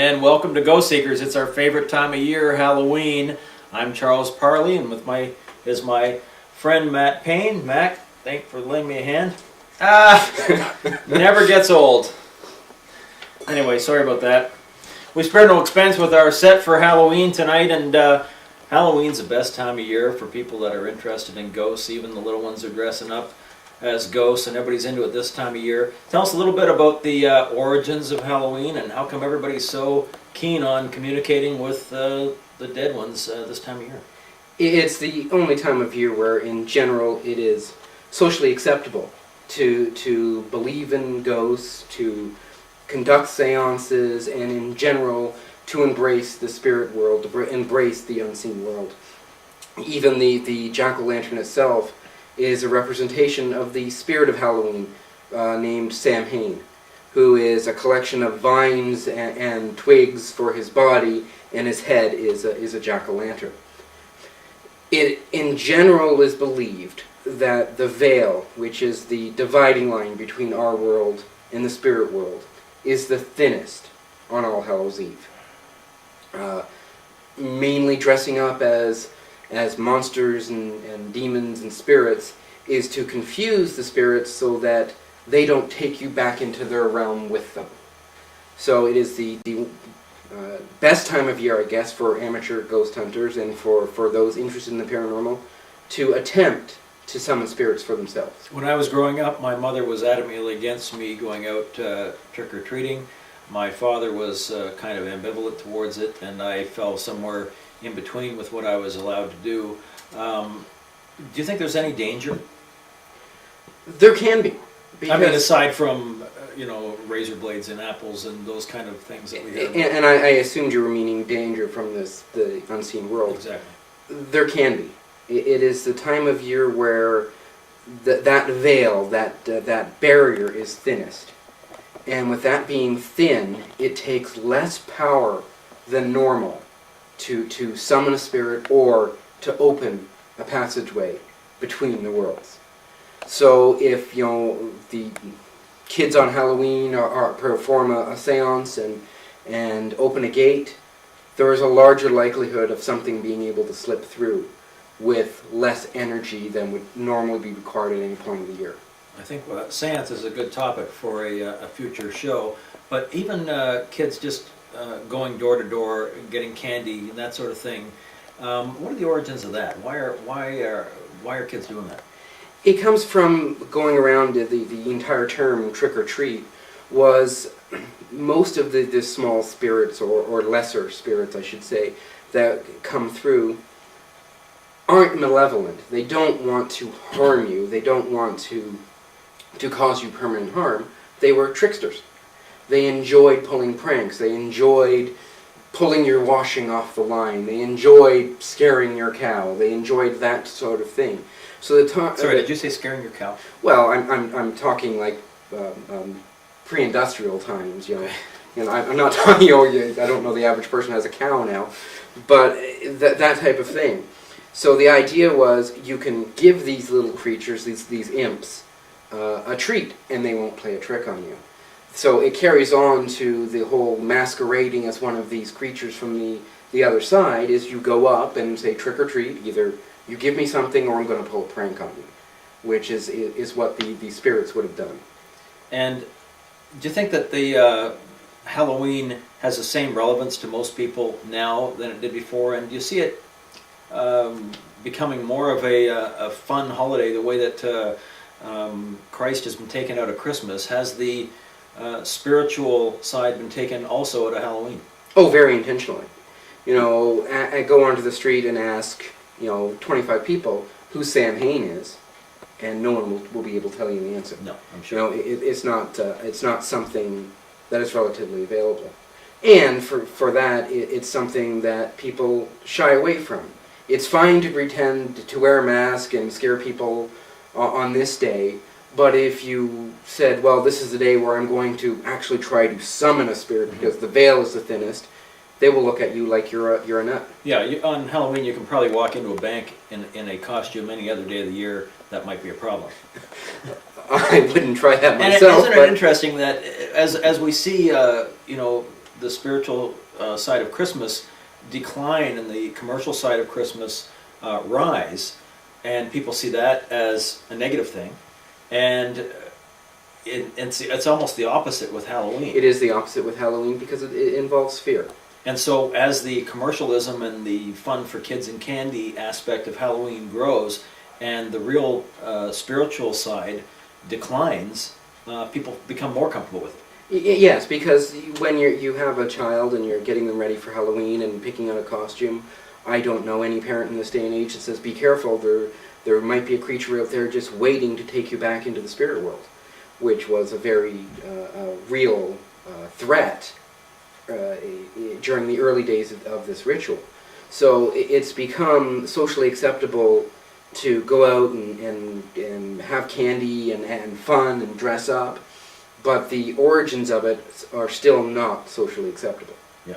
And welcome to Ghost Seekers. It's our favorite time of year, Halloween. I'm Charles Parley, and with my friend Matt Payne. Matt, thanks for lending me a hand. Never gets old. Anyway, sorry about that. We spared no expense with our set for Halloween tonight, and Halloween's the best time of year for people that are interested in ghosts. Even the little ones are dressing up as ghosts, and everybody's into it this time of year. Tell us a little bit about the origins of Halloween and how come everybody's so keen on communicating with the dead ones this time of year. It's the only time of year where, in general, it is socially acceptable to believe in ghosts, to conduct seances, and in general, to embrace the spirit world, to embrace the unseen world. Even the jack-o'-lantern itself is a representation of the spirit of Halloween, named Samhain, who is a collection of vines and twigs for his body, and his head is a jack-o'-lantern. It, in general, is believed that the veil, which is the dividing line between our world and the spirit world, is the thinnest on All Hallows Eve. Mainly dressing up as monsters and demons and spirits is to confuse the spirits so that they don't take you back into their realm with them. So it is the best time of year, I guess, for amateur ghost hunters and for those interested in the paranormal to attempt to summon spirits for themselves. When I was growing up, my mother was adamantly against me going out trick-or-treating. My father was kind of ambivalent towards it, and I fell somewhere in between with what I was allowed to do. Do you think there's any danger? There can be. I mean, aside from razor blades and apples and those kind of things that we hear. And I assumed you were meaning danger from the unseen world. Exactly. There can be. It is the time of year where that veil, that barrier is thinnest. And with that being thin, it takes less power than normal to summon a spirit or to open a passageway between the worlds. So if the kids on Halloween perform a seance and open a gate, there is a larger likelihood of something being able to slip through with less energy than would normally be required at any point of the year. I think seance is a good topic for a future show, but even kids just going door to door, getting candy and that sort of thing. What are the origins of that? Why are kids doing that? It comes from going around the entire term trick or treat was most of the small spirits or lesser spirits, I should say, that come through aren't malevolent. They don't want to harm you. They don't want to cause you permanent harm. They were tricksters. They enjoyed pulling pranks. They enjoyed pulling your washing off the line. They enjoyed scaring your cow. They enjoyed that sort of thing. So Sorry, did you say scaring your cow? Well, I'm talking like pre-industrial times. I'm not talking. I don't know the average person has a cow now, but that type of thing. So the idea was you can give these little creatures, these imps, a treat, and they won't play a trick on you. So it carries on to the whole masquerading as one of these creatures from the other side, is you go up and say trick or treat, either you give me something or I'm going to pull a prank on you, which is what the spirits would have done. And do you think that the Halloween has the same relevance to most people now than it did before, and do you see it becoming more of a fun holiday the way that Christ has been taken out of Christmas? Has the spiritual side been taken also out of Halloween? Oh, very intentionally. I go onto the street and ask 25 people who Samhain is, and no one will be able to tell you the answer. No, I'm sure. It's not something that is relatively available, and for that it's something that people shy away from. It's fine to pretend to wear a mask and scare people on this day, but if you said, well, this is the day where I'm going to actually try to summon a spirit because the veil is the thinnest, they will look at you like you're a nut. Yeah, on Halloween you can probably walk into a bank in a costume any other day of the year. That might be a problem. I wouldn't try that myself. And isn't it interesting that as we see the spiritual side of Christmas decline and the commercial side of Christmas rise, and people see that as a negative thing, and it's almost the opposite with Halloween. It is the opposite with Halloween because it involves fear. And so as the commercialism and the fun for kids and candy aspect of Halloween grows, and the real spiritual side declines, people become more comfortable with it. Yes, because when you have a child and you're getting them ready for Halloween and picking out a costume, I don't know any parent in this day and age that says, be careful, there might be a creature out there just waiting to take you back into the spirit world, which was a very real threat during the early days of this ritual. So it's become socially acceptable to go out and have candy and fun and dress up, but the origins of it are still not socially acceptable. Yeah.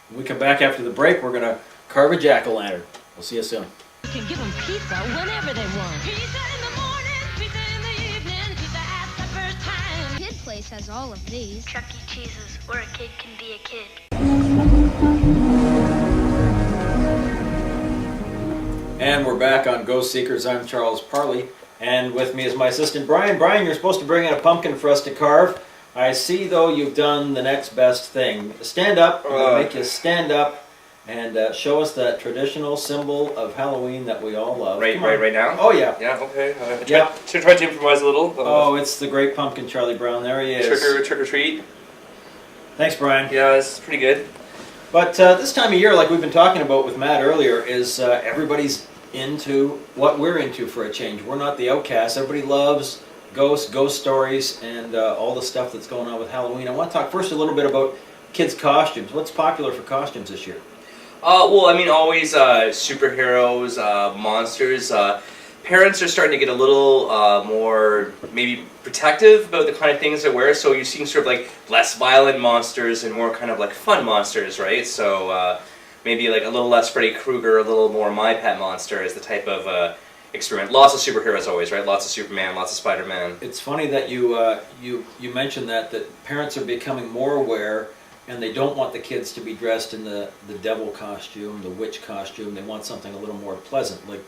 When we come back after the break, we're going to carve a jack-o'-lantern. We'll see you soon. You can give them pizza whenever they want. Pizza in the morning, pizza in the evening, pizza at supper time. His place has all of these. Chuck E. Cheese's, where a kid can be a kid. And we're back on Ghost Seekers. I'm Charles Parley, and with me is my assistant Brian. Brian, you're supposed to bring in a pumpkin for us to carve. I see, though, you've done the next best thing. Stand up. I'm going to make you stand up and show us that traditional symbol of Halloween that we all love. Right now? Oh, yeah. Yeah, okay. Yeah. Should try to improvise a little. Oh, it's the great pumpkin, Charlie Brown. There he is. Trick or treat. Thanks, Brian. Yeah, this is pretty good. But this time of year, like we've been talking about with Matt earlier, is everybody's into what we're into for a change. We're not the outcasts. Everybody loves ghosts, ghost stories, and all the stuff that's going on with Halloween. I want to talk first a little bit about kids' costumes. What's popular for costumes this year? Well, I mean, always superheroes, monsters. Parents are starting to get a little more maybe protective about the kind of things they wear. So you're seeing sort of like less violent monsters and more kind of like fun monsters, right? So maybe like a little less Freddy Krueger, a little more My Pet Monster is the type of experiment. Lots of superheroes always, right? Lots of Superman, lots of Spider-Man. It's funny that you mentioned that parents are becoming more aware, and they don't want the kids to be dressed in the devil costume, the witch costume. They want something a little more pleasant, like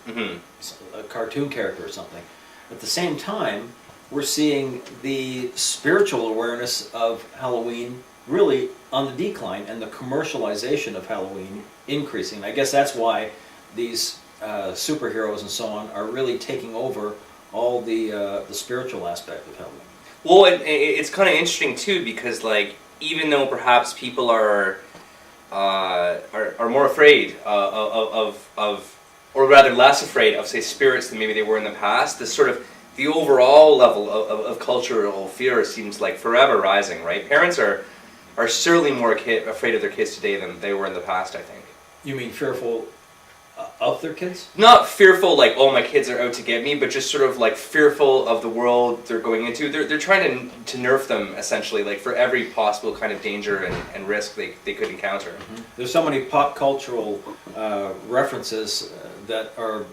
a cartoon character or something. At the same time, we're seeing the spiritual awareness of Halloween really on the decline, and the commercialization of Halloween increasing. I guess that's why these superheroes and so on are really taking over all the spiritual aspect of Halloween. Well, it's kind of interesting too, because like even though perhaps people are more afraid of, or rather less afraid of, say, spirits than maybe they were in the past, the overall level of cultural fear seems like forever rising, right? Parents are certainly more afraid of their kids today than they were in the past, I think. You mean fearful of their kids? Not fearful like, oh, my kids are out to get me, but just sort of like fearful of the world they're going into. They're trying to nerf them, essentially, like for every possible kind of danger and risk they could encounter. Mm-hmm. There's so many pop cultural references that are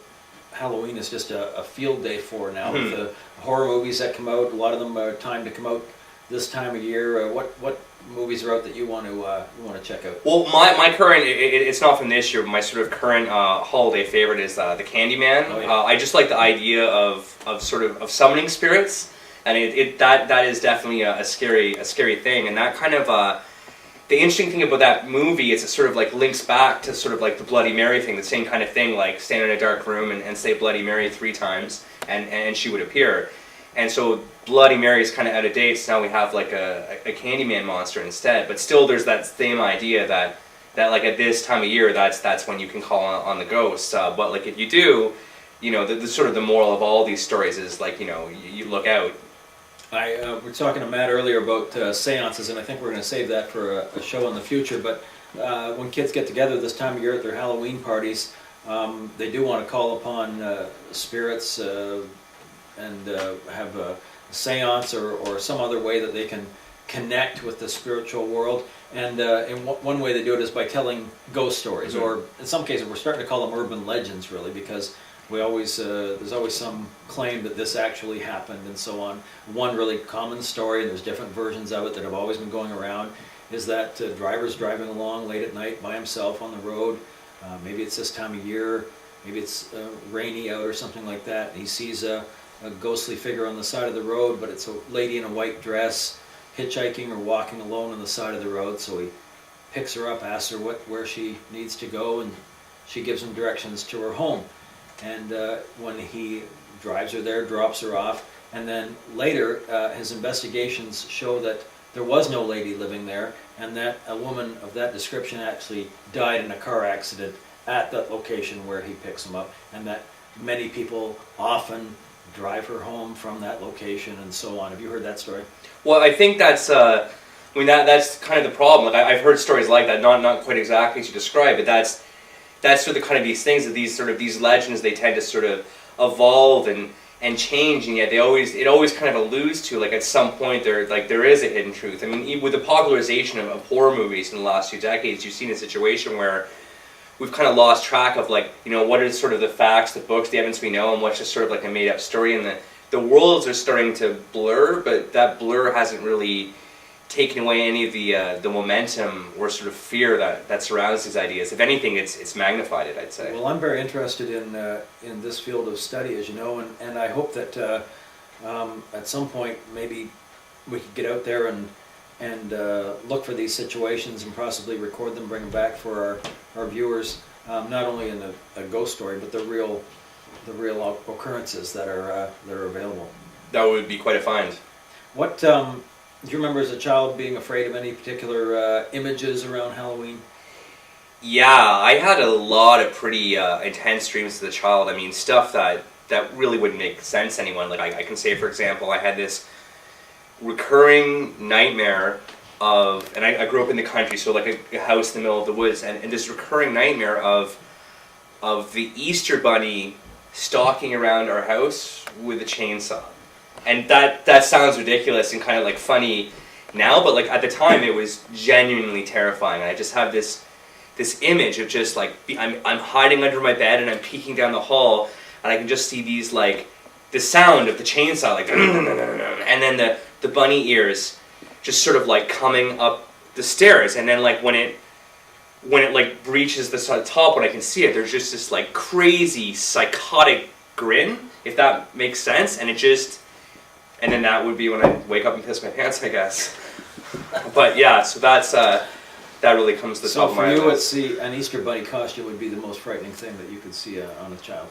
Halloween is just a field day for now. With the horror movies that come out, a lot of them are timed to come out this time of year. What movies are out that you want to check out? Well, my current, it's not from this year, but my sort of current holiday favorite is the Candyman. Oh, yeah. I just like the idea of summoning spirits, and that is definitely a scary thing. And that kind of the interesting thing about that movie is it sort of like links back to sort of like the Bloody Mary thing, the same kind of thing, like stand in a dark room and say Bloody Mary 3 times, and she would appear. And so Bloody Mary is kind of out of date, so now we have like a Candyman monster instead. But still there's that same idea that like at this time of year, that's when you can call on the ghosts. But like if you do, the sort of the moral of all these stories is like, you look out. We're talking to Matt earlier about seances, and I think we're going to save that for a show in the future. But when kids get together this time of year at their Halloween parties, they do want to call upon spirits and have a seance or some other way that they can connect with the spiritual world. And one way they do it is by telling ghost stories, or in some cases we're starting to call them urban legends, really, because there's always some claim that this actually happened and so on. One really common story, and there's different versions of it that have always been going around, is that driver's driving along late at night by himself on the road. Maybe it's this time of year, maybe it's rainy out or something like that, and he sees a ghostly figure on the side of the road, but it's a lady in a white dress hitchhiking or walking alone on the side of the road. So he picks her up, asks her where she needs to go, and she gives him directions to her home. And when he drives her there, drops her off, and then later his investigations show that there was no lady living there, and that a woman of that description actually died in a car accident at that location where he picks him up, and that many people often drive her home from that location and so on. Have you heard that story? Well, I think that's that's kind of the problem. Like I've heard stories like that, not quite exactly as you describe, but that's sort of kind of these things, that these legends, they tend to sort of evolve and change, and yet it always kind of alludes to, like, at some point there is a hidden truth. I mean, even with the popularization of horror movies in the last few decades, you've seen a situation where we've kind of lost track of, like, what are sort of the facts, the books, the evidence we know, and what's just sort of like a made up story, and the worlds are starting to blur, but that blur hasn't really taken away any of the momentum or sort of fear that surrounds these ideas. If anything, it's magnified it, I'd say. Well, I'm very interested in this field of study, as you know, and I hope that at some point maybe we could get out there and look for these situations and possibly record them, bring them back for our viewers, not only in a ghost story, but the real occurrences that are available. That would be quite a find. What do you remember as a child being afraid of any particular images around Halloween? Yeah, I had a lot of pretty intense dreams as a child. I mean, stuff that really wouldn't make sense to anyone. Like I can say, for example, I had this recurring nightmare of, and I grew up in the country, so like a house in the middle of the woods, and this recurring nightmare of the Easter Bunny stalking around our house with a chainsaw. And that sounds ridiculous and kind of like funny now, but like at the time it was genuinely terrifying. And I just have this image of just like I'm hiding under my bed and I'm peeking down the hall, and I can just see these, like, the sound of the chainsaw, like, and then the bunny ears just sort of like coming up the stairs, and then like when it like breaches the top, when I can see it, there's just this like crazy psychotic grin, if that makes sense, and then that would be when I wake up and piss my pants, I guess. But yeah, so that really comes to the top of my head. So for you, an Easter Bunny costume would be the most frightening thing that you could see on a child.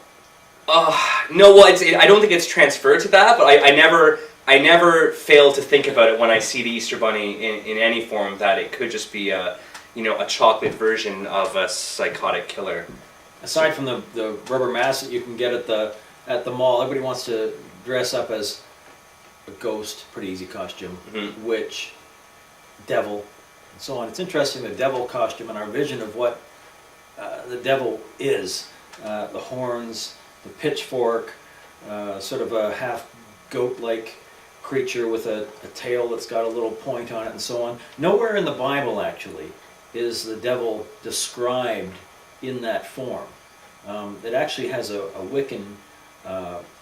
No, well, I don't think it's transferred to that, but I never fail to think about it when I see the Easter Bunny in any form, that it could just be a chocolate version of a psychotic killer. Aside from the rubber mask that you can get at the mall, everybody wants to dress up as a ghost, pretty easy costume, witch, devil, and so on. It's interesting, the devil costume and our vision of what the devil is. The horns, the pitchfork, sort of a half goat-like creature with a tail that's got a little point on it and so on. Nowhere in the Bible, actually, is the devil described in that form. It actually has a Wiccan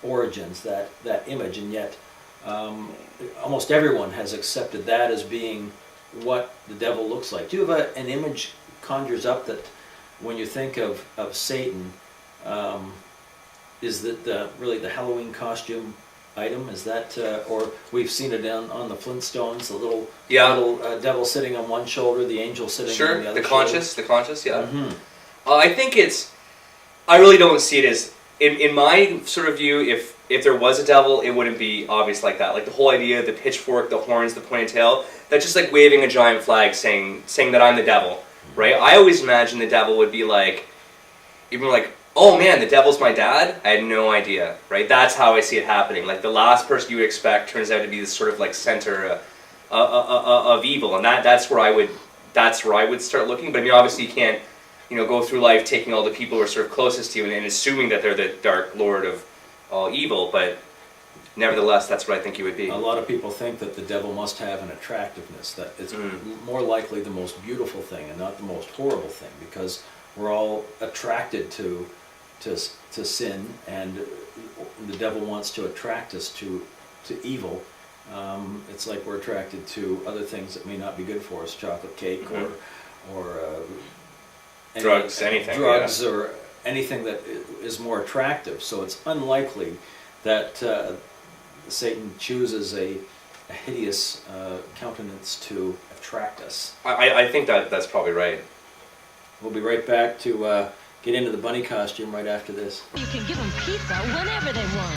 origins, that image, and yet almost everyone has accepted that as being what the devil looks like. Do you have an image conjures up that when you think of Satan, is that really the Halloween costume item? Is that, or we've seen it on the Flintstones, the little devil sitting on one shoulder, the angel sitting on the other shoulder? The conscious, yeah. Mm-hmm. I think I really don't see it as, in my sort of view, if there was a devil, it wouldn't be obvious like that. Like the whole idea, the pitchfork, the horns, the pointed tail, that's just like waving a giant flag saying that I'm the devil, right? I always imagine the devil would be like, even like, oh man, the devil's my dad? I had no idea, right? That's how I see it happening. Like the last person you would expect turns out to be this sort of like center of evil, and that's where I would start looking. But I mean, obviously you can't, go through life taking all the people who are sort of closest to you and assuming that they're the dark lord of all evil, but nevertheless, that's what I think he would be. A lot of people think that the devil must have an attractiveness, that it's more likely the most beautiful thing and not the most horrible thing, because we're all attracted to sin, and the devil wants to attract us to evil. It's like we're attracted to other things that may not be good for us, chocolate cake or Drugs, anything, drugs, or anything that is more attractive. So it's unlikely that Satan chooses a hideous countenance to attract us. I think that's probably right. We'll be right back to get into the bunny costume right after this. You can give them pizza whenever they want.